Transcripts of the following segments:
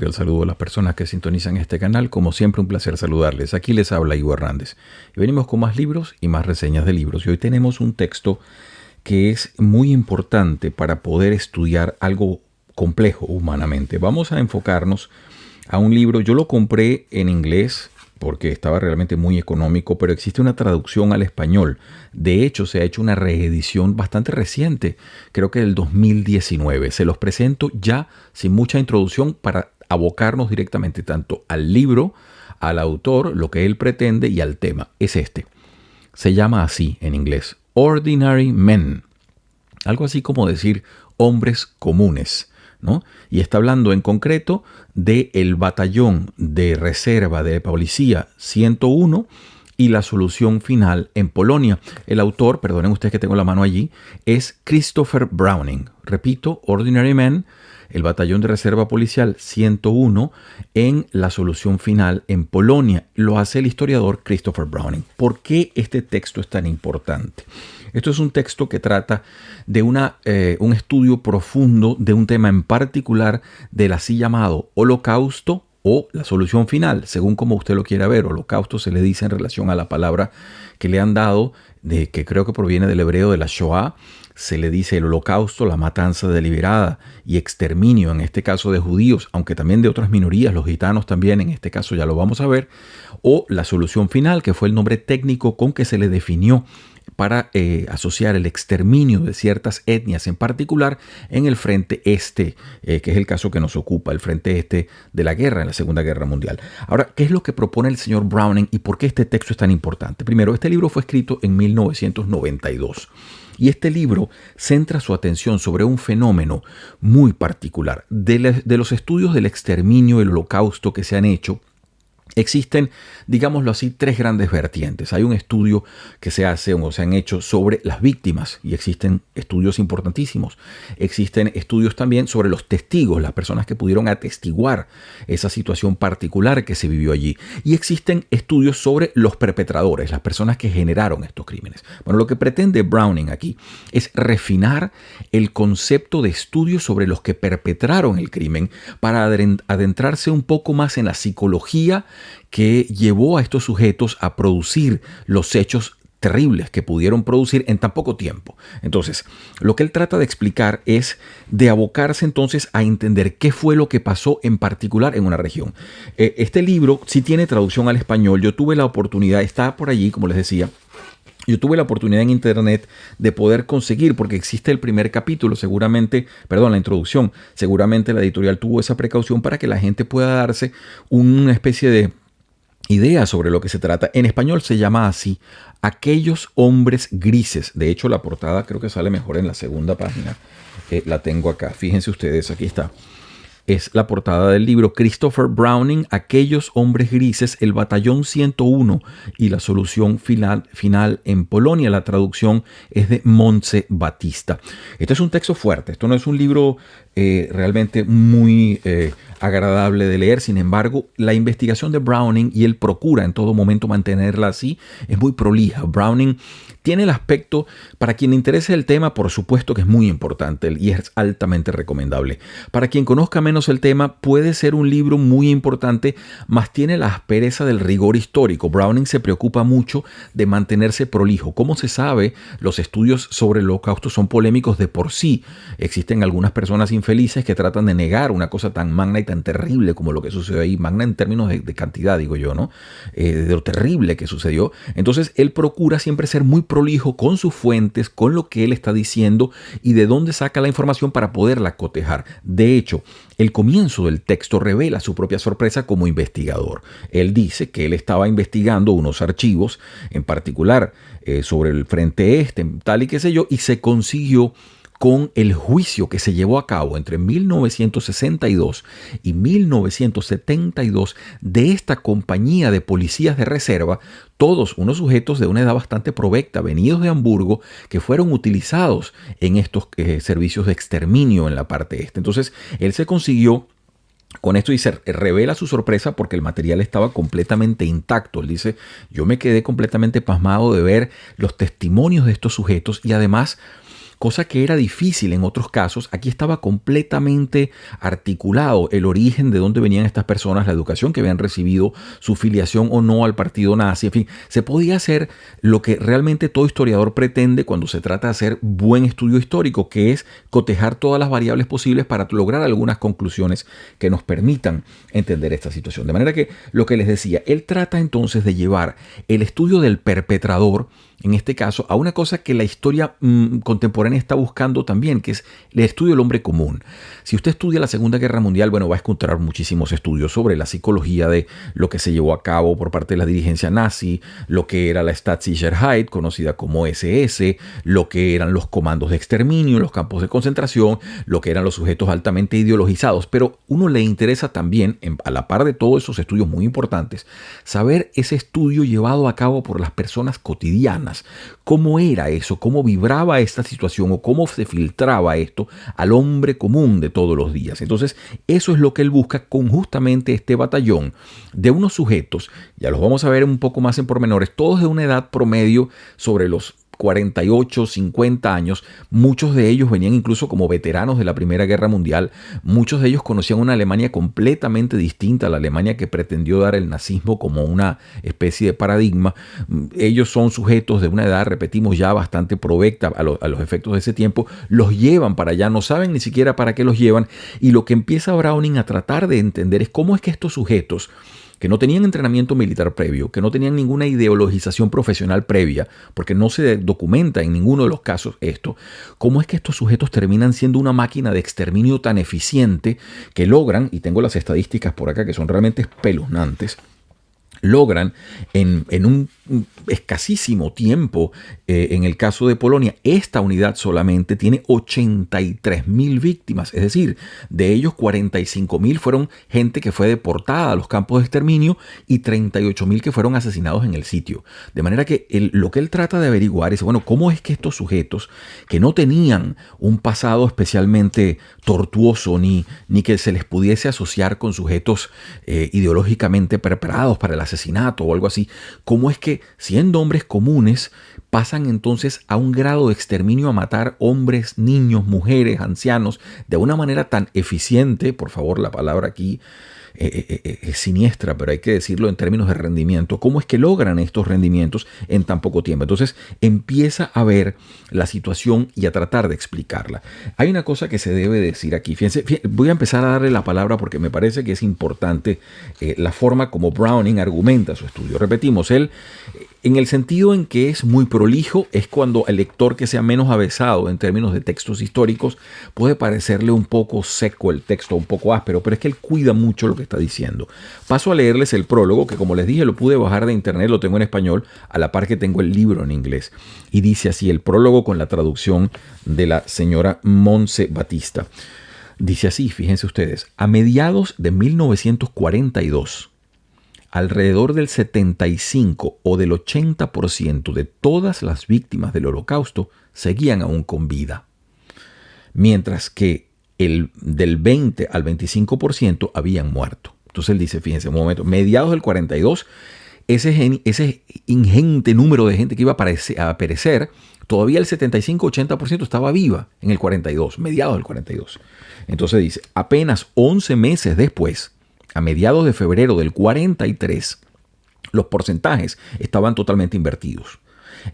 cordial saludo a las personas que sintonizan este canal. Como siempre, un placer saludarles. Aquí les habla Ivo Hernández. Y venimos con más libros y más reseñas de libros. Y hoy tenemos un texto que es muy importante para poder estudiar algo complejo humanamente. Vamos a enfocarnos a un libro. Yo lo compré en inglés porque estaba realmente muy económico, pero existe una traducción al español. De hecho, se ha hecho una reedición bastante reciente, creo que del 2019. Se los presento ya sin mucha introducción para abocarnos directamente tanto al libro, al autor, lo que él pretende y al tema. Es este. Se llama así en inglés: Ordinary Men. Algo así como decir hombres comunes, ¿no? Y está hablando en concreto del batallón de reserva de policía 101 y la solución final en Polonia. El autor, perdonen ustedes que tengo la mano allí, es Christopher Browning. Repito, Ordinary Men, el batallón de reserva policial 101 en la solución final en Polonia. Lo hace el historiador Christopher Browning. ¿Por qué este texto es tan importante? Esto es un texto que trata de un estudio profundo de un tema en particular del así llamado Holocausto o la solución final, según como usted lo quiera ver. Holocausto se le dice en relación a la palabra que le han dado, que creo que proviene del hebreo de la Shoah. Se le dice el holocausto, la matanza deliberada y exterminio, en este caso de judíos, aunque también de otras minorías, los gitanos también, en este caso ya lo vamos a ver, o la solución final, que fue el nombre técnico con que se le definió para asociar el exterminio de ciertas etnias en particular en el frente este, que es el caso que nos ocupa, el frente este de la guerra, en la Segunda Guerra Mundial. Ahora, ¿qué es lo que propone el señor Browning y por qué este texto es tan importante? Primero, este libro fue escrito en 1992. Y este libro centra su atención sobre un fenómeno muy particular. De los estudios del exterminio y el holocausto que se han hecho, existen, digámoslo así, tres grandes vertientes. Hay un estudio que se hace o se han hecho sobre las víctimas y existen estudios importantísimos. Existen estudios también sobre los testigos, las personas que pudieron atestiguar esa situación particular que se vivió allí. Y existen estudios sobre los perpetradores, las personas que generaron estos crímenes. Bueno, lo que pretende Browning aquí es refinar el concepto de estudio sobre los que perpetraron el crimen para adentrarse un poco más en la psicología que llevó a estos sujetos a producir los hechos terribles que pudieron producir en tan poco tiempo. Entonces, lo que él trata de explicar es de abocarse entonces a entender qué fue lo que pasó en particular en una región. Este libro sí tiene traducción al español. Yo tuve la oportunidad, está por allí, como les decía. Yo tuve la oportunidad en internet de poder conseguir, porque existe el primer capítulo, la introducción. Seguramente la editorial tuvo esa precaución para que la gente pueda darse una especie de idea sobre lo que se trata. En español se llama así: Aquellos hombres grises. De hecho, la portada creo que sale mejor en la segunda página. La tengo acá. Fíjense ustedes, aquí está. Es la portada del libro. Christopher Browning, Aquellos hombres grises, el batallón 101 y la solución final en Polonia. La traducción es de Montse Batista. Este es un texto fuerte. Esto no es un libro realmente muy agradable de leer. Sin embargo, la investigación de Browning, y él procura en todo momento mantenerla así, es muy prolija. Browning tiene el aspecto, para quien le interese el tema, por supuesto que es muy importante y es altamente recomendable. Para quien conozca menos el tema, puede ser un libro muy importante, mas tiene la aspereza del rigor histórico. Browning se preocupa mucho de mantenerse prolijo. Como se sabe, los estudios sobre el holocausto son polémicos de por sí. Existen algunas personas infelices que tratan de negar una cosa tan magna y tan terrible como lo que sucedió ahí. Magna en términos de cantidad, digo yo, ¿no? De lo terrible que sucedió. Entonces, él procura siempre ser muy prolijo con sus fuentes, con lo que él está diciendo y de dónde saca la información para poderla cotejar. De hecho, el comienzo del texto revela su propia sorpresa como investigador. Él dice que él estaba investigando unos archivos, en particular sobre el frente este, tal y qué sé yo, y se consiguió con el juicio que se llevó a cabo entre 1962 y 1972 de esta compañía de policías de reserva, todos unos sujetos de una edad bastante provecta, venidos de Hamburgo, que fueron utilizados en estos servicios de exterminio en la parte este. Entonces, él se consiguió con esto y se revela su sorpresa porque el material estaba completamente intacto. Él dice: yo me quedé completamente pasmado de ver los testimonios de estos sujetos y además cosa que era difícil en otros casos. Aquí estaba completamente articulado el origen de dónde venían estas personas, la educación que habían recibido, su filiación o no al partido nazi. En fin, se podía hacer lo que realmente todo historiador pretende cuando se trata de hacer buen estudio histórico, que es cotejar todas las variables posibles para lograr algunas conclusiones que nos permitan entender esta situación. De manera que lo que les decía, él trata entonces de llevar el estudio del perpetrador, en este caso, a una cosa que la historia contemporánea está buscando también, que es el estudio del hombre común. Si usted estudia la Segunda Guerra Mundial, bueno, va a encontrar muchísimos estudios sobre la psicología de lo que se llevó a cabo por parte de la dirigencia nazi, lo que era la Stasi-Sicherheit, conocida como SS, lo que eran los comandos de exterminio, los campos de concentración, lo que eran los sujetos altamente ideologizados. Pero uno le interesa también, a la par de todos esos estudios muy importantes, saber ese estudio llevado a cabo por las personas cotidianas. ¿Cómo era eso? ¿Cómo vibraba esta situación? ¿O cómo se filtraba esto al hombre común de todos los días? Entonces, eso es lo que él busca con justamente este batallón de unos sujetos, ya los vamos a ver un poco más en pormenores, todos de una edad promedio sobre los 48, 50 años. Muchos de ellos venían incluso como veteranos de la Primera Guerra Mundial. Muchos de ellos conocían una Alemania completamente distinta a la Alemania que pretendió dar el nazismo como una especie de paradigma. Ellos son sujetos de una edad, repetimos, ya bastante provecta a los efectos de ese tiempo. Los llevan para allá, no saben ni siquiera para qué los llevan. Y lo que empieza Browning a tratar de entender es cómo es que estos sujetos, que no tenían entrenamiento militar previo, que no tenían ninguna ideologización profesional previa, porque no se documenta en ninguno de los casos esto, cómo es que estos sujetos terminan siendo una máquina de exterminio tan eficiente que logran, y tengo las estadísticas por acá que son realmente espeluznantes, logran en un escasísimo tiempo, en el caso de Polonia, esta unidad solamente tiene 83.000 víctimas, es decir, de ellos 45.000 fueron gente que fue deportada a los campos de exterminio y 38.000 que fueron asesinados en el sitio. De manera que lo que él trata de averiguar es, bueno, ¿cómo es que estos sujetos que no tenían un pasado especialmente tortuoso ni que se les pudiese asociar con sujetos ideológicamente preparados para el asesinato o algo así, cómo es que siendo hombres comunes pasan entonces a un grado de exterminio, a matar hombres, niños, mujeres, ancianos de una manera tan eficiente? Por favor, la palabra aquí es siniestra, pero hay que decirlo en términos de rendimiento. ¿Cómo es que logran estos rendimientos en tan poco tiempo? Entonces empieza a ver la situación y a tratar de explicarla. Hay una cosa que se debe decir aquí. Fíjense, voy a empezar a darle la palabra porque me parece que es importante la forma como Browning argumenta su estudio. Repetimos, él, en el sentido en que es muy prolijo, es cuando el lector que sea menos avesado en términos de textos históricos puede parecerle un poco seco el texto, un poco áspero, pero es que él cuida mucho lo que está diciendo. Paso a leerles el prólogo, que como les dije lo pude bajar de internet, lo tengo en español, a la par que tengo el libro en inglés. Y dice así, el prólogo con la traducción de la señora Montse Batista. Dice así, fíjense ustedes, a mediados de 1942, alrededor del 75 o del 80% de todas las víctimas del Holocausto seguían aún con vida, mientras que del 20 al 25% habían muerto. Entonces él dice, fíjense, un momento, mediados del 42, ese ingente número de gente que iba a perecer, todavía el 75-80% estaba viva en el 42, mediados del 42. Entonces dice, apenas 11 meses después, a mediados de febrero del 43, los porcentajes estaban totalmente invertidos.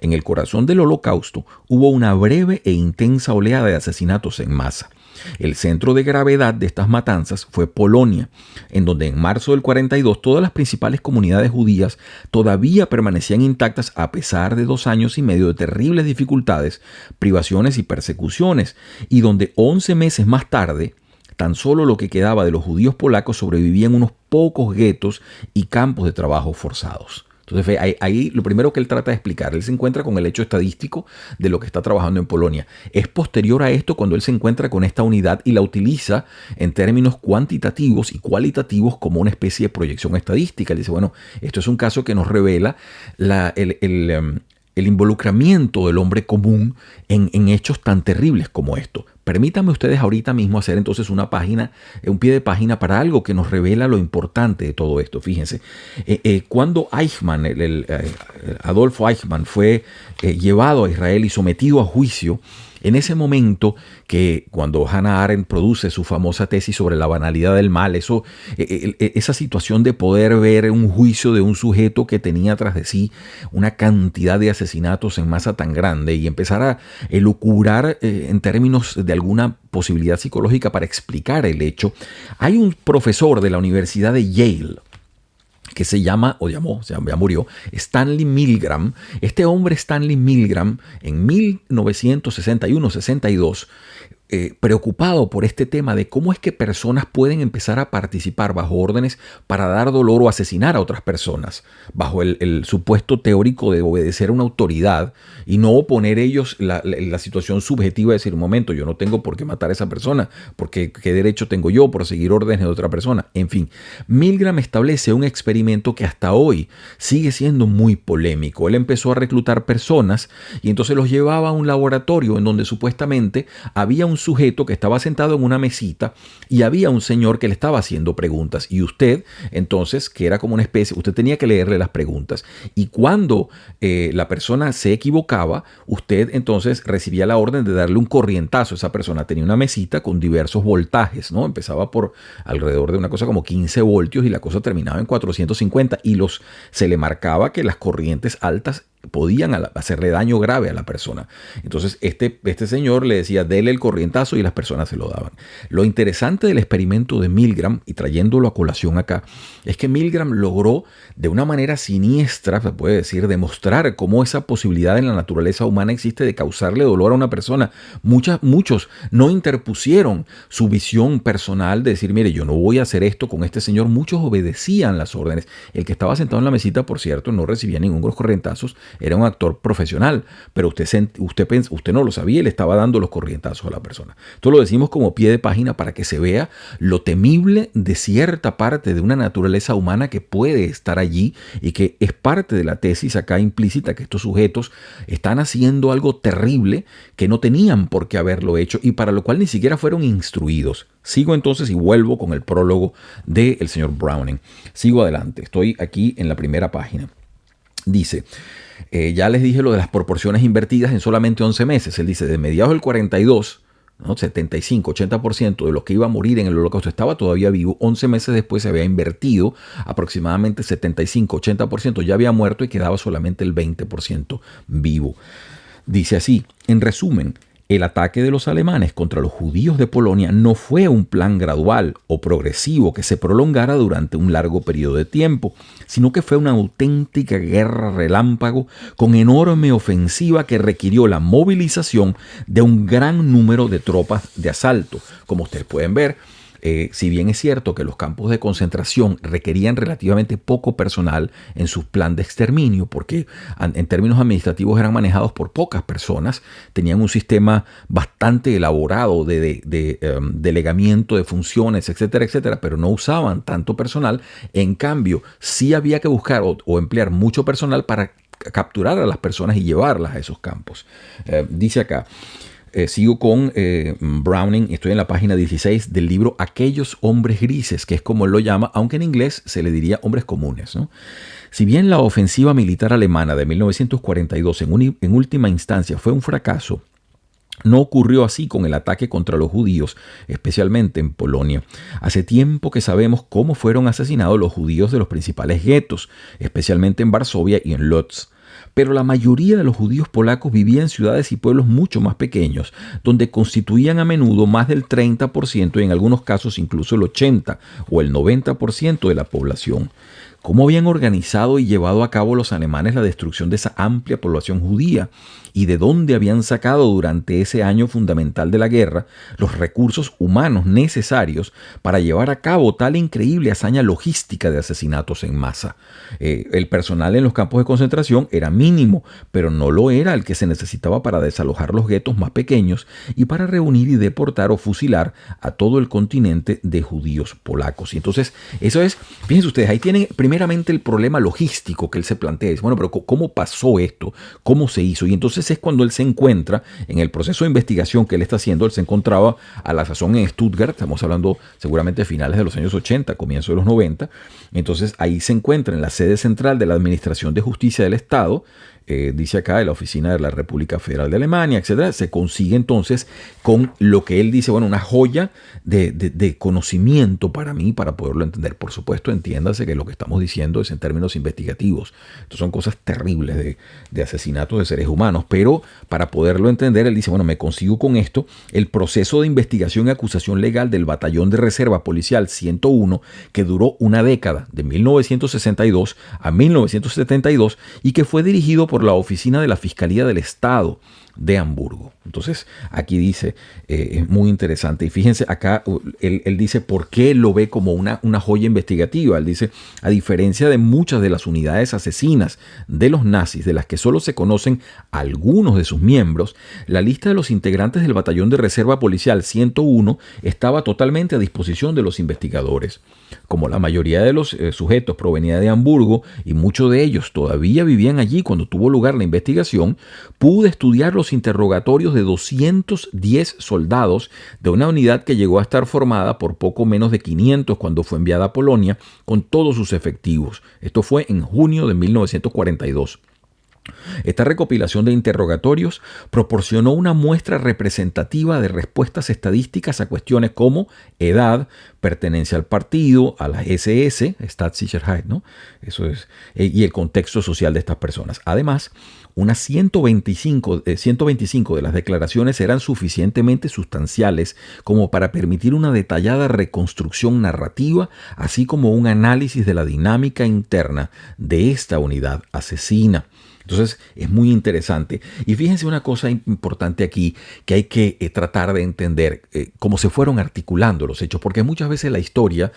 En el corazón del Holocausto hubo una breve e intensa oleada de asesinatos en masa. El centro de gravedad de estas matanzas fue Polonia, en donde en marzo del 42 todas las principales comunidades judías todavía permanecían intactas a pesar de 2 años y medio de terribles dificultades, privaciones y persecuciones, y donde 11 meses más tarde tan solo lo que quedaba de los judíos polacos sobrevivía en unos pocos guetos y campos de trabajo forzados. Entonces ahí lo primero que él trata de explicar, él se encuentra con el hecho estadístico de lo que está trabajando en Polonia. Es posterior a esto cuando él se encuentra con esta unidad y la utiliza en términos cuantitativos y cualitativos como una especie de proyección estadística. Él dice, bueno, esto es un caso que nos revela el involucramiento del hombre común en hechos tan terribles como esto. Permítanme ustedes ahorita mismo hacer entonces una página, un pie de página para algo que nos revela lo importante de todo esto. Fíjense, cuando Eichmann, Adolfo Eichmann, fue llevado a Israel y sometido a juicio, En ese momento que cuando Hannah Arendt produce su famosa tesis sobre la banalidad del mal, esa situación de poder ver un juicio de un sujeto que tenía tras de sí una cantidad de asesinatos en masa tan grande y empezar a elucubrar en términos de alguna posibilidad psicológica para explicar el hecho, hay un profesor de la Universidad de Yale que se llama, o llamó, ya murió, Stanley Milgram. Este hombre, Stanley Milgram, en 1961-62, preocupado por este tema de cómo es que personas pueden empezar a participar bajo órdenes para dar dolor o asesinar a otras personas, bajo el supuesto teórico de obedecer a una autoridad y no oponer ellos la situación subjetiva de decir, un momento, yo no tengo por qué matar a esa persona, porque qué derecho tengo yo por seguir órdenes de otra persona. En fin, Milgram establece un experimento que hasta hoy sigue siendo muy polémico. Él empezó a reclutar personas y entonces los llevaba a un laboratorio en donde supuestamente había un sujeto que estaba sentado en una mesita y había un señor que le estaba haciendo preguntas y usted, entonces, que era como una especie, usted tenía que leerle las preguntas y cuando la persona se equivocaba, usted entonces recibía la orden de darle un corrientazo. Esa persona tenía una mesita con diversos voltajes, ¿no? Empezaba por alrededor de una cosa como 15 voltios y la cosa terminaba en 450 y se le marcaba que las corrientes altas podían hacerle daño grave a la persona. Entonces este señor le decía, dele el corrientazo y las personas se lo daban. Lo interesante del experimento de Milgram, y trayéndolo a colación acá, es que Milgram logró de una manera siniestra, se puede decir, demostrar cómo esa posibilidad en la naturaleza humana existe de causarle dolor a una persona. Muchos no interpusieron su visión personal de decir, mire, yo no voy a hacer esto con este señor. Muchos obedecían las órdenes. El que estaba sentado en la mesita, por cierto, no recibía ningún de los corrientazos. Era un actor profesional, pero usted no lo sabía y le estaba dando los corrientazos a la persona. Esto lo decimos como pie de página para que se vea lo temible de cierta parte de una naturaleza humana que puede estar allí y que es parte de la tesis acá implícita, que estos sujetos están haciendo algo terrible que no tenían por qué haberlo hecho y para lo cual ni siquiera fueron instruidos. Sigo entonces y vuelvo con el prólogo del señor Browning. Sigo adelante, estoy aquí en la primera página. Dice, ya les dije lo de las proporciones invertidas en solamente 11 meses. Él dice, de mediados del 42, ¿no? 75, 80% de los que iba a morir en el holocausto estaba todavía vivo. 11 meses después se había invertido, aproximadamente 75, 80% ya había muerto y quedaba solamente el 20% vivo. Dice así, en resumen, el ataque de los alemanes contra los judíos de Polonia no fue un plan gradual o progresivo que se prolongara durante un largo periodo de tiempo, sino que fue una auténtica guerra relámpago con enorme ofensiva que requirió la movilización de un gran número de tropas de asalto. Como ustedes pueden ver, si bien es cierto que los campos de concentración requerían relativamente poco personal en su plan de exterminio, porque en términos administrativos eran manejados por pocas personas, tenían un sistema bastante elaborado de delegamiento de funciones, etcétera, etcétera, pero no usaban tanto personal. En cambio, sí había que buscar o emplear mucho personal para capturar a las personas y llevarlas a esos campos. Dice acá, sigo con Browning, estoy en la página 16 del libro Aquellos hombres grises, que es como él lo llama, aunque en inglés se le diría hombres comunes, ¿no? Si bien la ofensiva militar alemana de 1942 en última instancia fue un fracaso, no ocurrió así con el ataque contra los judíos, especialmente en Polonia. Hace tiempo que sabemos cómo fueron asesinados los judíos de los principales guetos, especialmente en Varsovia y en Lodz. Pero la mayoría de los judíos polacos vivían en ciudades y pueblos mucho más pequeños, donde constituían a menudo más del 30% y en algunos casos incluso el 80% o el 90% de la población. ¿Cómo habían organizado y llevado a cabo los alemanes la destrucción de esa amplia población judía? ¿Y de dónde habían sacado durante ese año fundamental de la guerra los recursos humanos necesarios para llevar a cabo tal increíble hazaña logística de asesinatos en masa? El personal en los campos de concentración era mínimo, pero no lo era el que se necesitaba para desalojar los guetos más pequeños y para reunir y deportar o fusilar a todo el continente de judíos polacos. Y entonces, eso es, fíjense ustedes, ahí tienen primero meramente el problema logístico que él se plantea. Dice, bueno, pero ¿cómo pasó esto? ¿Cómo se hizo? Y entonces es cuando él se encuentra en el proceso de investigación que él está haciendo. Él se encontraba a la sazón en Stuttgart, estamos hablando seguramente de finales de los años 80, comienzo de los 90. Entonces ahí se encuentra en la sede central de la Administración de Justicia del Estado, dice acá, de la Oficina de la República Federal de Alemania, etcétera. Se consigue entonces con lo que él dice, bueno, una joya de conocimiento para mí, para poderlo entender. Por supuesto, entiéndase que lo que estamos diciendo es en términos investigativos. Estas son cosas terribles de asesinatos de seres humanos, pero para poderlo entender, él dice, bueno, me consigo con esto el proceso de investigación y acusación legal del Batallón de Reserva Policial 101, que duró una década, de 1962 a 1972, y que fue dirigido por la Oficina de la Fiscalía del Estado de Hamburgo. Entonces, aquí dice, es muy interesante. Y fíjense, acá él dice por qué lo ve como una joya investigativa. Él dice, a diferencia de muchas de las unidades asesinas de los nazis, de las que solo se conocen algunos de sus miembros, la lista de los integrantes del Batallón de Reserva Policial 101 estaba totalmente a disposición de los investigadores. Como la mayoría de los sujetos provenía de Hamburgo y muchos de ellos todavía vivían allí cuando tuvo lugar la investigación, pude estudiar los interrogatorios de 210 soldados de una unidad que llegó a estar formada por poco menos de 500 cuando fue enviada a Polonia con todos sus efectivos. Esto fue en junio de 1942. Esta recopilación de interrogatorios proporcionó una muestra representativa de respuestas estadísticas a cuestiones como edad, pertenencia al partido, a la SS, Staatssicherheit, ¿no? Eso es, y el contexto social de estas personas. Además, unas 125 de las declaraciones eran suficientemente sustanciales como para permitir una detallada reconstrucción narrativa, así como un análisis de la dinámica interna de esta unidad asesina. Entonces es muy interesante. Y fíjense una cosa importante aquí que hay que tratar de entender cómo se fueron articulando los hechos, porque muchas veces la historia,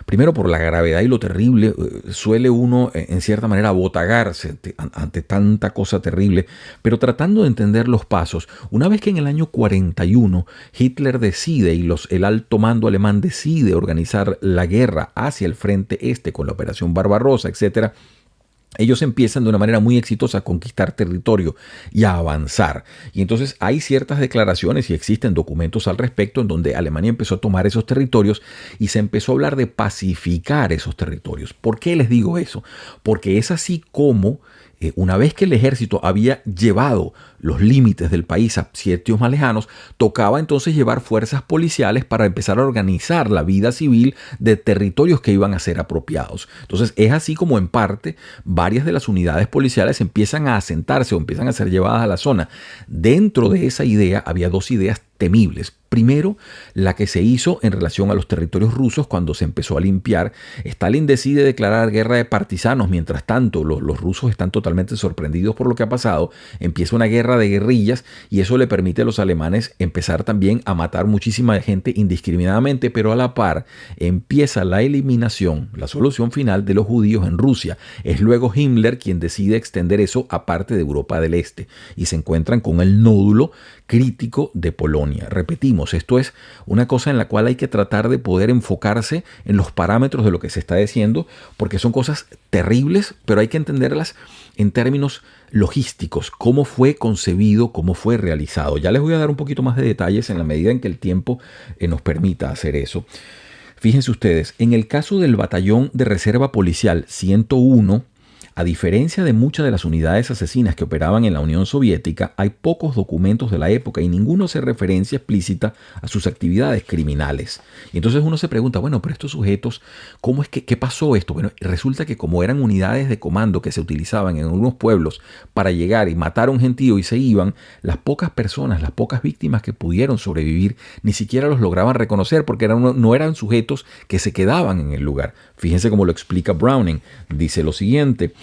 primero por la gravedad y lo terrible, suele uno en cierta manera botagarse ante tanta cosa terrible, pero tratando de entender los pasos. Una vez que en el año 41 Hitler decide y el alto mando alemán decide organizar la guerra hacia el frente este con la Operación Barbarossa, etcétera, ellos empiezan de una manera muy exitosa a conquistar territorio y a avanzar. Y entonces hay ciertas declaraciones y existen documentos al respecto en donde Alemania empezó a tomar esos territorios y se empezó a hablar de pacificar esos territorios. ¿Por qué les digo eso? Porque es así como una vez que el ejército había llevado los límites del país a sitios más lejanos, tocaba entonces llevar fuerzas policiales para empezar a organizar la vida civil de territorios que iban a ser apropiados. Entonces es así como en parte varias de las unidades policiales empiezan a asentarse o empiezan a ser llevadas a la zona. Dentro de esa idea había dos ideas temibles. Primero, la que se hizo en relación a los territorios rusos cuando se empezó a limpiar. Stalin decide declarar guerra de partisanos. Mientras tanto, los rusos están totalmente sorprendidos por lo que ha pasado. Empieza una guerra de guerrillas y eso le permite a los alemanes empezar también a matar muchísima gente indiscriminadamente, pero a la par empieza la eliminación, la solución final de los judíos en Rusia. Es luego Himmler quien decide extender eso a parte de Europa del Este y se encuentran con el nódulo crítico de Polonia. Repetimos, esto es una cosa en la cual hay que tratar de poder enfocarse en los parámetros de lo que se está diciendo, porque son cosas terribles, pero hay que entenderlas en términos logísticos, cómo fue concebido, cómo fue realizado. Ya les voy a dar un poquito más de detalles en la medida en que el tiempo nos permita hacer eso. Fíjense ustedes, en el caso del Batallón de Reserva Policial 101, a diferencia de muchas de las unidades asesinas que operaban en la Unión Soviética, hay pocos documentos de la época y ninguno hace referencia explícita a sus actividades criminales. Y entonces uno se pregunta, bueno, pero estos sujetos, ¿qué pasó esto? Bueno, resulta que como eran unidades de comando que se utilizaban en algunos pueblos para llegar y matar a un gentío y se iban, las pocas personas, las pocas víctimas que pudieron sobrevivir, ni siquiera los lograban reconocer porque no eran sujetos que se quedaban en el lugar. Fíjense cómo lo explica Browning. Dice lo siguiente: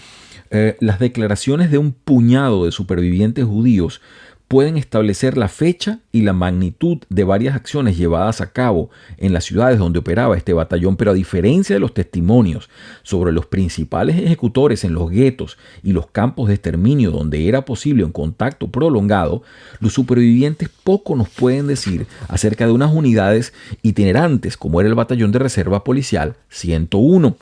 las declaraciones de un puñado de supervivientes judíos pueden establecer la fecha y la magnitud de varias acciones llevadas a cabo en las ciudades donde operaba este batallón, pero a diferencia de los testimonios sobre los principales ejecutores en los guetos y los campos de exterminio donde era posible un contacto prolongado, los supervivientes poco nos pueden decir acerca de unas unidades itinerantes como era el Batallón de Reserva Policial 101.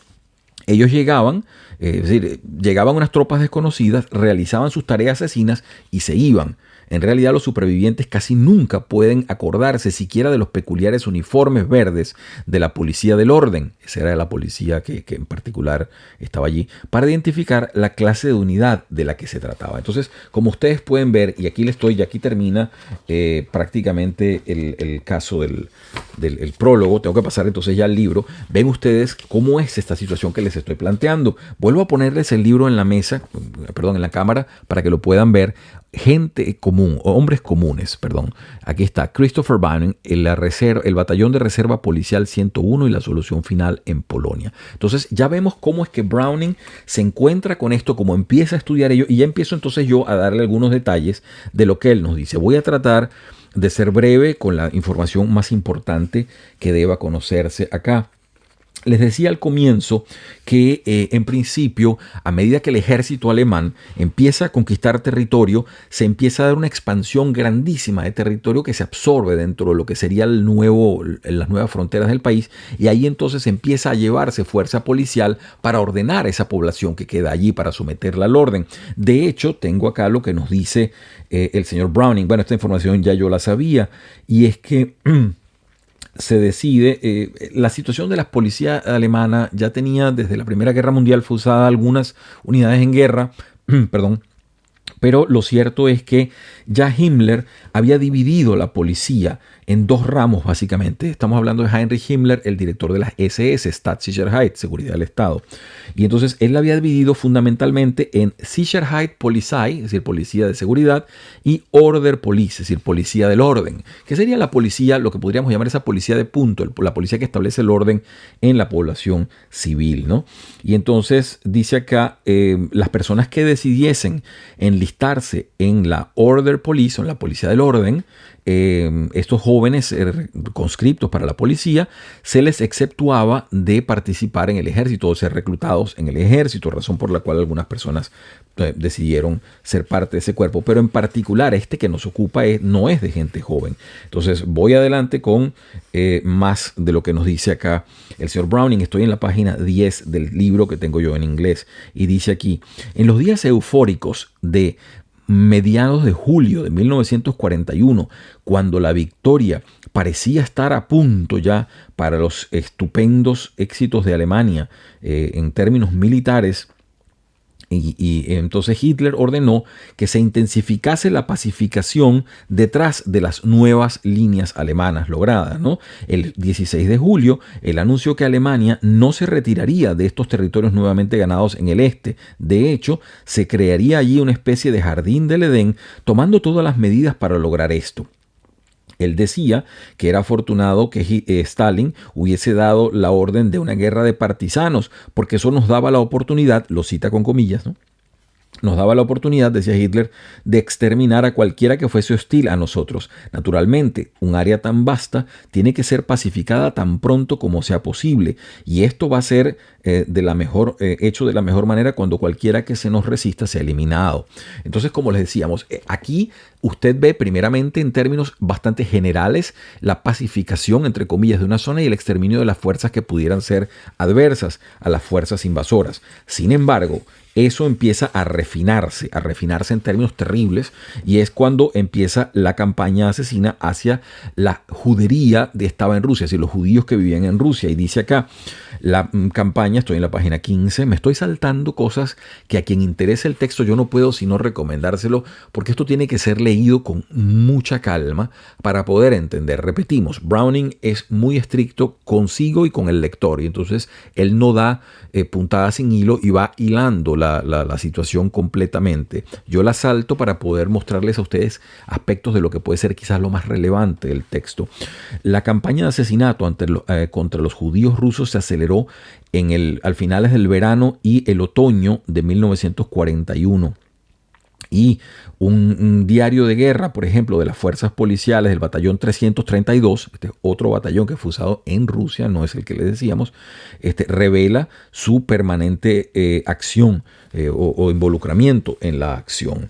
Ellos llegaban, es decir, llegaban unas tropas desconocidas, realizaban sus tareas asesinas y se iban. En realidad los supervivientes casi nunca pueden acordarse siquiera de los peculiares uniformes verdes de la policía del orden, esa era la policía que en particular estaba allí, para identificar la clase de unidad de la que se trataba. Entonces, como ustedes pueden ver, y aquí termina prácticamente el caso del prólogo, tengo que pasar entonces ya al libro, ven ustedes cómo es esta situación que les estoy planteando. Vuelvo a ponerles el libro en la mesa, perdón, en la cámara, para que lo puedan ver. Gente común, o hombres comunes, perdón. Aquí está Christopher Browning, el batallón de reserva policial 101 y la solución final en Polonia. Entonces ya vemos cómo es que Browning se encuentra con esto, cómo empieza a estudiar ello, y ya empiezo entonces yo a darle algunos detalles de lo que él nos dice. Voy a tratar de ser breve con la información más importante que deba conocerse acá. Les decía al comienzo que en principio, a medida que el ejército alemán empieza a conquistar territorio, se empieza a dar una expansión grandísima de territorio que se absorbe dentro de lo que sería las nuevas fronteras del país, y ahí entonces empieza a llevarse fuerza policial para ordenar a esa población que queda allí, para someterla al orden. De hecho, tengo acá lo que nos dice el señor Browning. Bueno, esta información ya yo la sabía, y es que se decide, la situación de la policía alemana ya tenía desde la Primera Guerra Mundial, fue usada algunas unidades en guerra, perdón, pero lo cierto es que ya Himmler había dividido la policía en dos ramos básicamente. Estamos hablando de Heinrich Himmler, el director de las SS, Staatssicherheit, Seguridad del Estado. Y entonces él la había dividido fundamentalmente en Sicherheitspolizei, es decir, policía de seguridad, y Order Police, es decir, policía del orden, que sería la policía, lo que podríamos llamar esa policía de punto, la policía que establece el orden en la población civil, ¿no? Y entonces dice acá, las personas que decidiesen enlistarse en la Order Police, o en la policía del orden, estos jóvenes conscriptos para la policía, se les exceptuaba de participar en el ejército o ser reclutados en el ejército, razón por la cual algunas personas decidieron ser parte de ese cuerpo, pero en particular este que nos ocupa no es de gente joven. Entonces voy adelante con más de lo que nos dice acá el señor Browning. Estoy en la página 10 del libro que tengo yo en inglés, y dice aquí: en los días eufóricos de mediados de julio de 1941, cuando la victoria parecía estar a punto ya para los estupendos éxitos de Alemania en términos militares, y entonces Hitler ordenó que se intensificase la pacificación detrás de las nuevas líneas alemanas logradas, ¿no? El 16 de julio, él anunció que Alemania no se retiraría de estos territorios nuevamente ganados en el este. De hecho, se crearía allí una especie de jardín del Edén, tomando todas las medidas para lograr esto. Él decía que era afortunado que Stalin hubiese dado la orden de una guerra de partisanos, porque eso nos daba la oportunidad, lo cita con comillas, ¿no? Nos daba la oportunidad, decía Hitler, de exterminar a cualquiera que fuese hostil a nosotros. Naturalmente, un área tan vasta tiene que ser pacificada tan pronto como sea posible, y esto va a ser hecho de la mejor manera cuando cualquiera que se nos resista sea eliminado. Entonces, como les decíamos, aquí usted ve primeramente en términos bastante generales la pacificación, entre comillas, de una zona y el exterminio de las fuerzas que pudieran ser adversas a las fuerzas invasoras. Sin embargo, eso empieza a refinarse en términos terribles, y es cuando empieza la campaña asesina hacia la judería que estaba en Rusia, es decir, los judíos que vivían en Rusia. Y dice acá, la campaña, estoy en la página 15, me estoy saltando cosas que a quien interese el texto yo no puedo sino recomendárselo, porque esto tiene que ser leído con mucha calma para poder entender. Repetimos, Browning es muy estricto consigo y con el lector, y entonces él no da puntadas sin hilo y va hilando la situación completamente. Yo la salto para poder mostrarles a ustedes aspectos de lo que puede ser quizás lo más relevante del texto. La campaña de asesinato contra los judíos rusos se aceleró al finales del verano y el otoño de 1941. Y un diario de guerra, por ejemplo, de las fuerzas policiales del batallón 332, este es otro batallón que fue usado en Rusia, no es el que le decíamos, revela su permanente acción o involucramiento en la acción.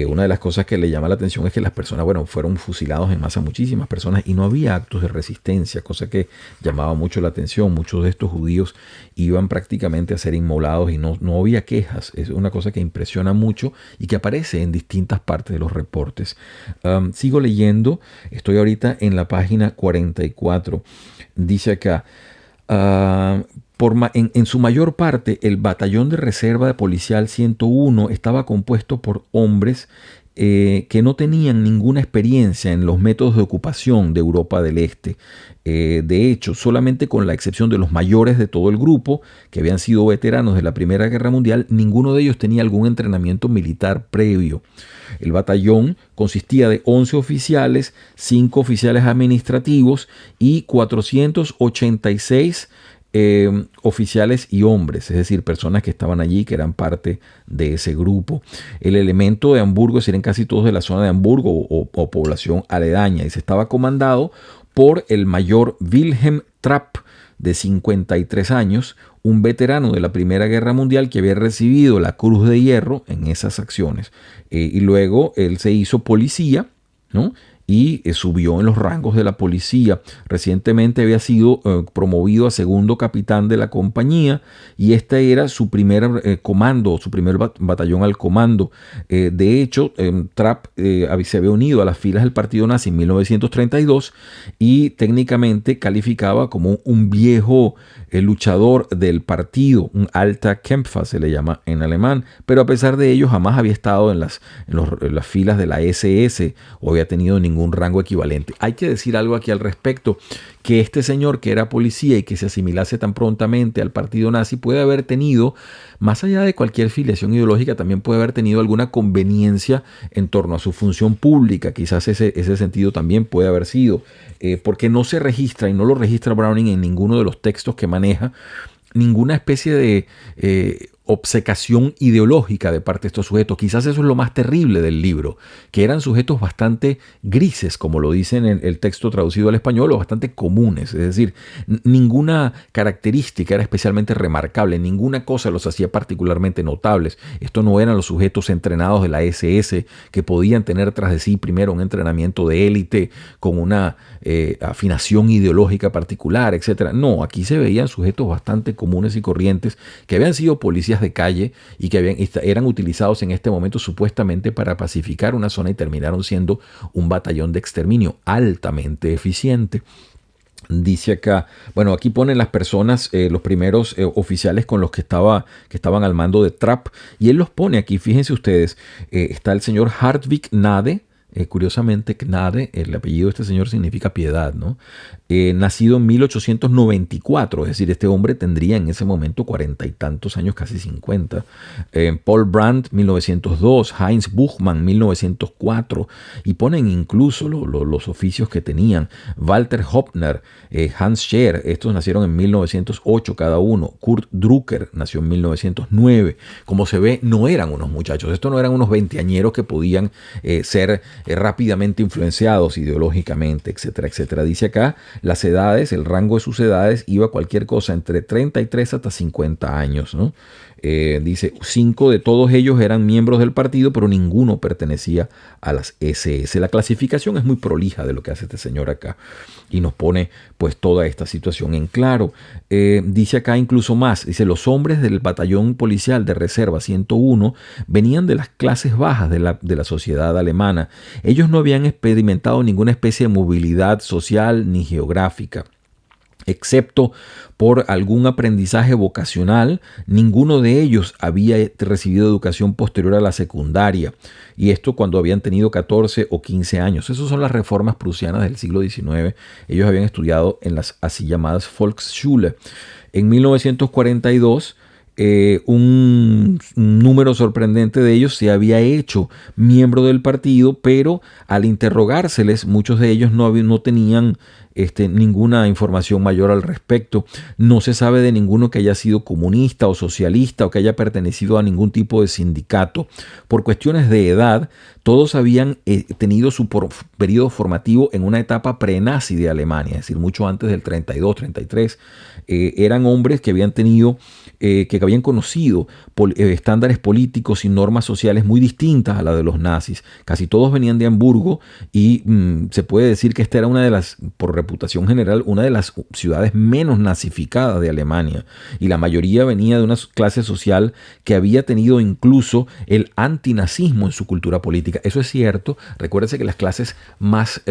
Una de las cosas que le llama la atención es que las personas, bueno, fueron fusilados en masa muchísimas personas y no había actos de resistencia, cosa que llamaba mucho la atención. Muchos de estos judíos iban prácticamente a ser inmolados y no había quejas. Es una cosa que impresiona mucho y que aparece en distintas partes de los reportes. Sigo leyendo, estoy ahorita en la página 44. Dice acá, en su mayor parte, el batallón de reserva de policial 101 estaba compuesto por hombres que no tenían ninguna experiencia en los métodos de ocupación de Europa del Este. De hecho, solamente con la excepción de los mayores de todo el grupo, que habían sido veteranos de la Primera Guerra Mundial, ninguno de ellos tenía algún entrenamiento militar previo. El batallón consistía de 11 oficiales, 5 oficiales administrativos y 486 oficiales y hombres, es decir, personas que estaban allí, que eran parte de ese grupo. El elemento de Hamburgo, es decir, en casi todos de la zona de Hamburgo o población aledaña, y se estaba comandado por el mayor Wilhelm Trapp, de 53 años, un veterano de la Primera Guerra Mundial que había recibido la Cruz de Hierro en esas acciones. Y luego él se hizo policía, ¿no? Y subió en los rangos de la policía. Recientemente había sido promovido a segundo capitán de la compañía y este era su primer comando, su primer batallón al comando. De hecho, Trapp se había unido a las filas del partido nazi en 1932 y técnicamente calificaba como un viejo luchador del partido, un Alter Kämpfer se le llama en alemán, pero a pesar de ello jamás había estado en las filas de la SS o había tenido ningún rango equivalente. Hay que decir algo aquí al respecto, que este señor que era policía y que se asimilase tan prontamente al partido nazi puede haber tenido, más allá de cualquier filiación ideológica, también puede haber tenido alguna conveniencia en torno a su función pública. Quizás ese sentido también puede haber sido, porque no se registra y no lo registra Browning en ninguno de los textos que maneja ninguna especie de obcecación ideológica de parte de estos sujetos. Quizás eso es lo más terrible del libro, que eran sujetos bastante grises, como lo dicen en el texto traducido al español, o bastante comunes. Es decir, ninguna característica era especialmente remarcable, ninguna cosa los hacía particularmente notables. Estos no eran los sujetos entrenados de la SS que podían tener tras de sí primero un entrenamiento de élite con una afinación ideológica particular, etc. No, aquí se veían sujetos bastante comunes y corrientes que habían sido policías de calle y que eran utilizados en este momento supuestamente para pacificar una zona y terminaron siendo un batallón de exterminio altamente eficiente. Dice acá, bueno, aquí ponen las personas, los primeros oficiales con los que estaban al mando de Trapp, y él los pone aquí, fíjense ustedes, está el señor Hartwig Gnade. Curiosamente, Gnade, el apellido de este señor significa piedad, ¿no? Nacido en 1894, es decir, este hombre tendría en ese momento 40 y tantos años, casi 50. Paul Brandt, 1902, Heinz Buchmann, 1904, y ponen incluso los oficios que tenían. Walter Hoppner, Hans Scheer, estos nacieron en 1908 cada uno. Kurt Drucker nació en 1909. Como se ve, no eran unos muchachos, estos no eran unos veinteañeros que podían ser rápidamente influenciados ideológicamente, etcétera, etcétera. Dice acá, las edades, el rango de sus edades iba a cualquier cosa entre 33 hasta 50 años, ¿no? Dice, 5 de todos ellos eran miembros del partido, pero ninguno pertenecía a las SS. La clasificación es muy prolija de lo que hace este señor acá y nos pone pues toda esta situación en claro. Dice acá incluso más, dice, los hombres del batallón policial de reserva 101 venían de las clases bajas de la sociedad alemana. Ellos no habían experimentado ninguna especie de movilidad social ni geográfica. Excepto por algún aprendizaje vocacional, ninguno de ellos había recibido educación posterior a la secundaria, y esto cuando habían tenido 14 o 15 años. Esas son las reformas prusianas del siglo XIX. Ellos habían estudiado en las así llamadas Volksschule. En 1942 un número sorprendente de ellos se había hecho miembro del partido, pero al interrogárseles, muchos de ellos no tenían ninguna información mayor al respecto. No se sabe de ninguno que haya sido comunista o socialista o que haya pertenecido a ningún tipo de sindicato. Por cuestiones de edad, todos habían tenido su periodo formativo en una etapa pre-nazi de Alemania, es decir, mucho antes del 32, 33. Eran hombres que habían tenido, que habían conocido estándares políticos y normas sociales muy distintas a la de los nazis. Casi todos venían de Hamburgo y se puede decir que esta era una de las, por reputación general, una de las ciudades menos nazificadas de Alemania. Y la mayoría venía de una clase social que había tenido incluso el antinazismo en su cultura política. Eso es cierto. Recuérdese que las clases más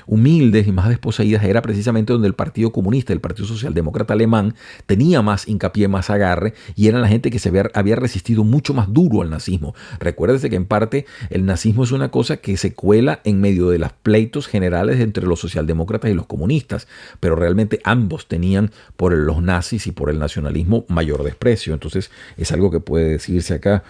humildes y más desposeídas era precisamente donde el Partido Comunista, el Partido Socialdemócrata Alemán, tenía más hincapié, más agarre, y eran la gente que había resistido mucho más duro al nazismo. Recuérdese que en parte el nazismo es una cosa que se cuela en medio de los pleitos generales entre los socialdemócratas y los comunistas, pero realmente ambos tenían por los nazis y por el nacionalismo mayor desprecio. Entonces es algo que puede decirse acá.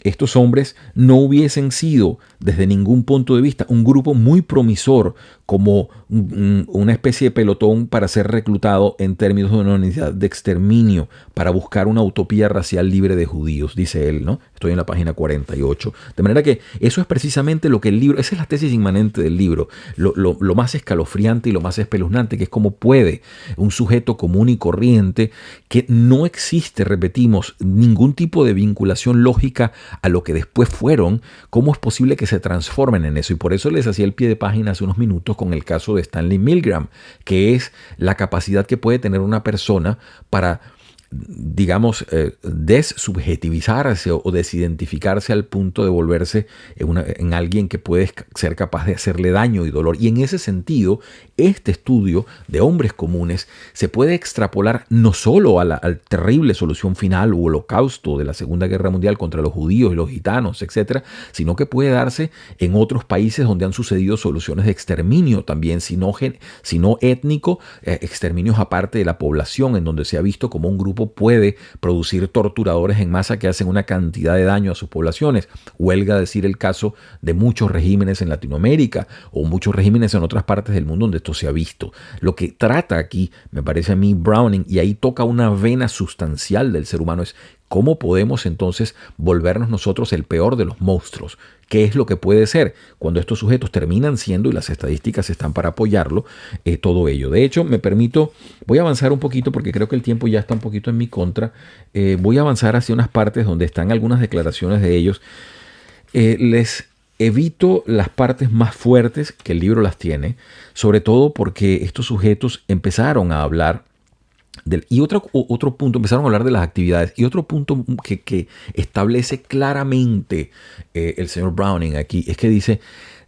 Estos hombres no hubiesen sido, desde ningún punto de vista, un grupo muy promisor como una especie de pelotón para ser reclutado en términos de una unidad de exterminio para buscar una utopía racial libre de judíos, dice él, ¿no? Estoy en la página 48. De manera que eso es precisamente lo que el libro, esa es la tesis inmanente del libro, lo más escalofriante y lo más espeluznante, que es cómo puede un sujeto común y corriente que no existe, repetimos, ningún tipo de vinculación lógica a lo que después fueron, cómo es posible que se transformen en eso. Y por eso les hacía el pie de página hace unos minutos con el caso de Stanley Milgram, que es la capacidad que puede tener una persona para, digamos, dessubjetivizarse o desidentificarse al punto de volverse en alguien que puede ser capaz de hacerle daño y dolor. Y en ese sentido, este estudio de hombres comunes se puede extrapolar no solo a la terrible solución final o holocausto de la Segunda Guerra Mundial contra los judíos y los gitanos, etcétera, sino que puede darse en otros países donde han sucedido soluciones de exterminio también, sino étnico, exterminios aparte de la población, en donde se ha visto como un grupo puede producir torturadores en masa que hacen una cantidad de daño a sus poblaciones. Huelga decir el caso de muchos regímenes en Latinoamérica o muchos regímenes en otras partes del mundo donde esto se ha visto. Lo que trata aquí, me parece a mí, Browning, y ahí toca una vena sustancial del ser humano, es cómo podemos entonces volvernos nosotros el peor de los monstruos. ¿Qué es lo que puede ser cuando estos sujetos terminan siendo, y las estadísticas están para apoyarlo, todo ello? De hecho, voy a avanzar un poquito porque creo que el tiempo ya está un poquito en mi contra. Voy a avanzar hacia unas partes donde están algunas declaraciones de ellos. Les evito las partes más fuertes, que el libro las tiene, sobre todo porque estos sujetos empezaron a hablar y otro punto, empezaron a hablar de las actividades. Y otro punto que establece claramente el señor Browning aquí es que dice,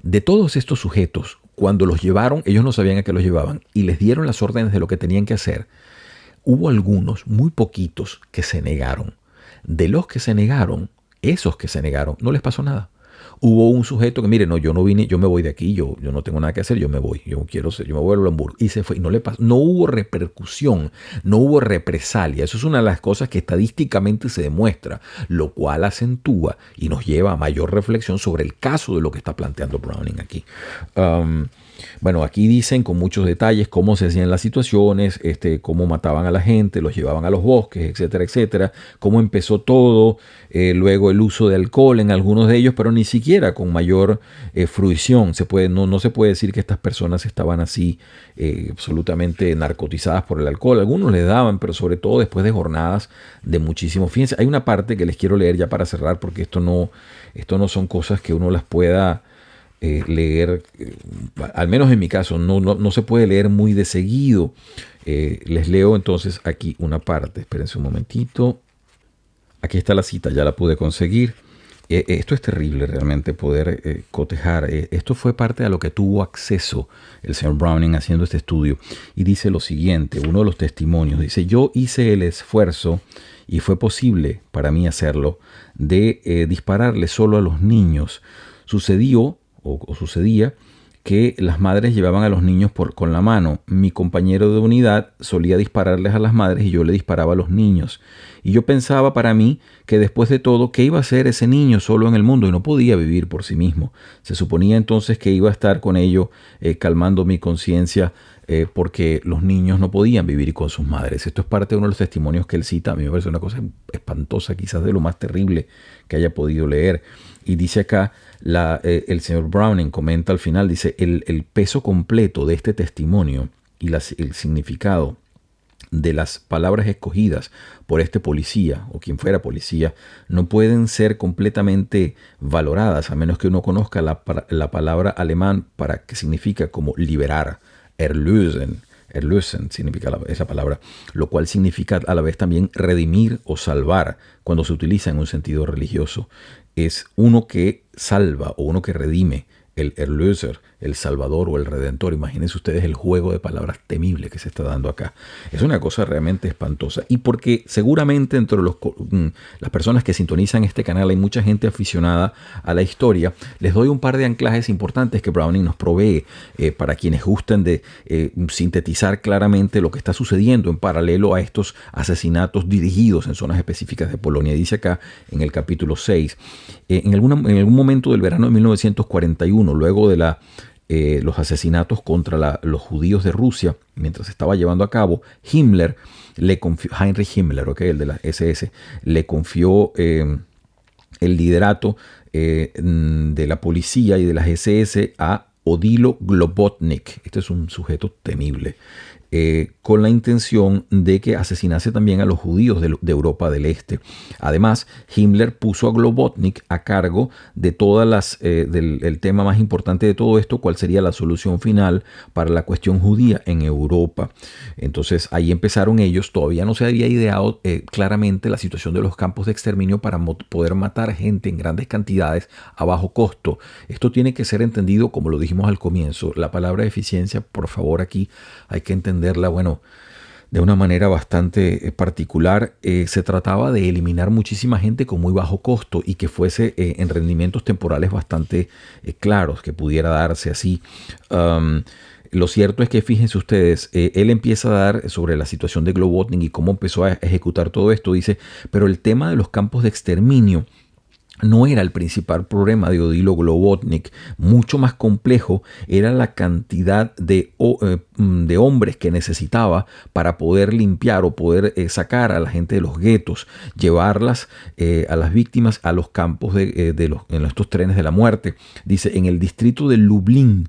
de todos estos sujetos, cuando los llevaron, ellos no sabían a qué los llevaban, y les dieron las órdenes de lo que tenían que hacer, hubo algunos, muy poquitos, que se negaron. De los que se negaron, esos que se negaron, no les pasó nada. Hubo un sujeto que, mire, no, yo no vine, yo me voy de aquí, yo no tengo nada que hacer, yo me voy, yo me voy a Hamburgo. Y se fue, y no le pasó, no hubo repercusión, no hubo represalia. Eso es una de las cosas que estadísticamente se demuestra, lo cual acentúa y nos lleva a mayor reflexión sobre el caso de lo que está planteando Browning aquí. Bueno, aquí dicen con muchos detalles cómo se hacían las situaciones, cómo mataban a la gente, los llevaban a los bosques, etcétera, etcétera, cómo empezó todo, luego el uso de alcohol en algunos de ellos, pero ni siquiera con mayor fruición. No se puede decir que estas personas estaban así absolutamente narcotizadas por el alcohol. Algunos le daban, pero sobre todo después de jornadas de muchísimo. Fíjense, hay una parte que les quiero leer ya para cerrar, porque esto no son cosas que uno las pueda leer, al menos en mi caso, no se puede leer muy de seguido. Les leo entonces aquí una parte. Espérense un momentito. Aquí está la cita, ya la pude conseguir. Esto es terrible realmente poder cotejar. Esto fue parte a lo que tuvo acceso el señor Browning haciendo este estudio. Y dice lo siguiente, uno de los testimonios, dice: yo hice el esfuerzo, y fue posible para mí hacerlo, de dispararle solo a los niños. Sucedía que las madres llevaban a los niños con la mano. Mi compañero de unidad solía dispararles a las madres y yo le disparaba a los niños. Y yo pensaba para mí que después de todo, ¿qué iba a hacer ese niño solo en el mundo? Y no podía vivir por sí mismo. Se suponía entonces que iba a estar con ello calmando mi conciencia porque los niños no podían vivir con sus madres. Esto es parte de uno de los testimonios que él cita. A mí me parece una cosa espantosa, quizás de lo más terrible que haya podido leer. Y dice acá, el señor Browning comenta al final, dice, el peso completo de este testimonio y el significado de las palabras escogidas por este policía o quien fuera policía no pueden ser completamente valoradas a menos que uno conozca la palabra alemán para que significa como liberar, erlösen. Erlösen significa esa palabra, lo cual significa a la vez también redimir o salvar cuando se utiliza en un sentido religioso. Es uno que salva o uno que redime, el Erlöser, el Salvador o el Redentor. Imagínense ustedes el juego de palabras temible que se está dando acá. Es una cosa realmente espantosa. Y porque seguramente entre las personas que sintonizan este canal hay mucha gente aficionada a la historia, les doy un par de anclajes importantes que Browning nos provee para quienes gusten de sintetizar claramente lo que está sucediendo en paralelo a estos asesinatos dirigidos en zonas específicas de Polonia. Dice acá en el capítulo 6, en algún momento del verano de 1941, luego de los asesinatos contra los judíos de Rusia, mientras se estaba llevando a cabo, Heinrich Himmler, el de la SS, le confió el liderato de la policía y de las SS a Odilo Globotnik. Este es un sujeto temible. Con la intención de que asesinase también a los judíos de Europa del Este. Además, Himmler puso a Globotnik a cargo de todas del tema más importante de todo esto, cuál sería la solución final para la cuestión judía en Europa. Entonces ahí empezaron ellos, todavía no se había ideado claramente la situación de los campos de exterminio para poder matar gente en grandes cantidades a bajo costo. Esto tiene que ser entendido como lo dijimos al comienzo. La palabra eficiencia, por favor, aquí hay que entenderla, de una manera bastante particular. Se trataba de eliminar muchísima gente con muy bajo costo y que fuese en rendimientos temporales bastante claros, que pudiera darse así. Lo cierto es que fíjense ustedes, él empieza a dar sobre la situación de Globotnik y cómo empezó a ejecutar todo esto. Dice, pero el tema de los campos de exterminio no era el principal problema de Odilo Globotnik. Mucho más complejo era la cantidad de hombres que necesitaba para poder limpiar o poder sacar a la gente de los guetos, llevarlas a las víctimas a los campos en estos trenes de la muerte. Dice, en el distrito de Lublin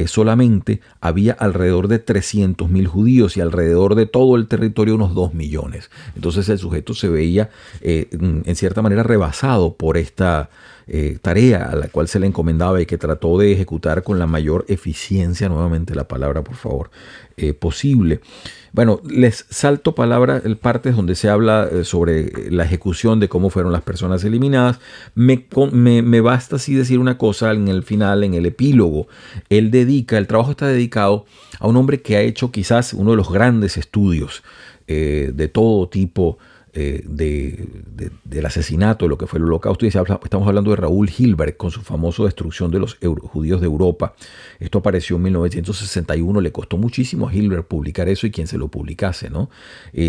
solamente había alrededor de 300.000 judíos y alrededor de todo el territorio unos 2 millones. Entonces el sujeto se veía en cierta manera rebasado por esta tarea a la cual se le encomendaba y que trató de ejecutar con la mayor eficiencia, nuevamente la palabra por favor, posible. Bueno, les salto partes donde se habla sobre la ejecución de cómo fueron las personas eliminadas. Me basta así decir una cosa en el final, en el epílogo. El trabajo está dedicado a un hombre que ha hecho quizás uno de los grandes estudios de todo tipo del asesinato, de lo que fue el Holocausto. Y estamos hablando de Raúl Hilberg con su famoso Destrucción de los judíos de Europa. Esto apareció en 1961. Le costó muchísimo a Hilberg publicar eso y quien se lo publicase, ¿no?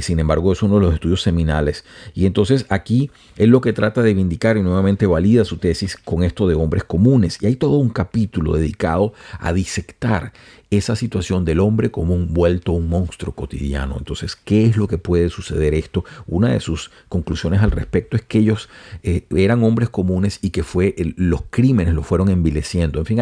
Sin embargo, es uno de los estudios seminales. Y entonces aquí él lo que trata de vindicar y nuevamente valida su tesis con esto de hombres comunes. Y hay todo un capítulo dedicado a disectar esa situación del hombre común vuelto un monstruo cotidiano. Entonces, ¿qué es lo que puede suceder esto? Una de sus conclusiones al respecto es que ellos eran hombres comunes y que los crímenes los fueron envileciendo. En fin,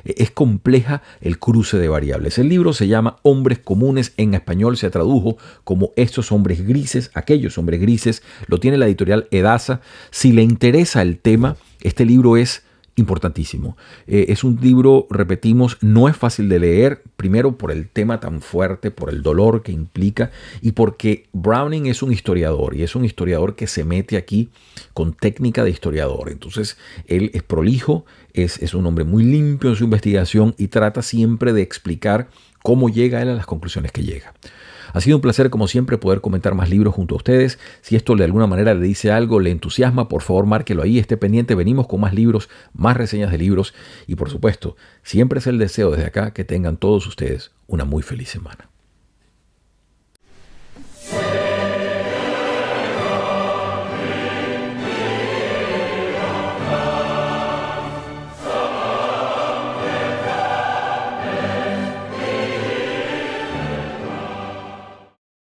es compleja el cruce de variables. El libro se llama Hombres Comunes. En español se tradujo como Estos hombres grises, aquellos hombres grises. Lo tiene la editorial Edasa. Si le interesa el tema, este libro es importantísimo. Es un libro, repetimos, no es fácil de leer, primero por el tema tan fuerte, por el dolor que implica y porque Browning es un historiador y es un historiador que se mete aquí con técnica de historiador. Entonces, él es prolijo, es un hombre muy limpio en su investigación y trata siempre de explicar cómo llega él a las conclusiones que llega. Ha sido un placer, como siempre, poder comentar más libros junto a ustedes. Si esto de alguna manera le dice algo, le entusiasma, por favor, márquelo ahí, esté pendiente. Venimos con más libros, más reseñas de libros y, por supuesto, siempre es el deseo desde acá que tengan todos ustedes una muy feliz semana.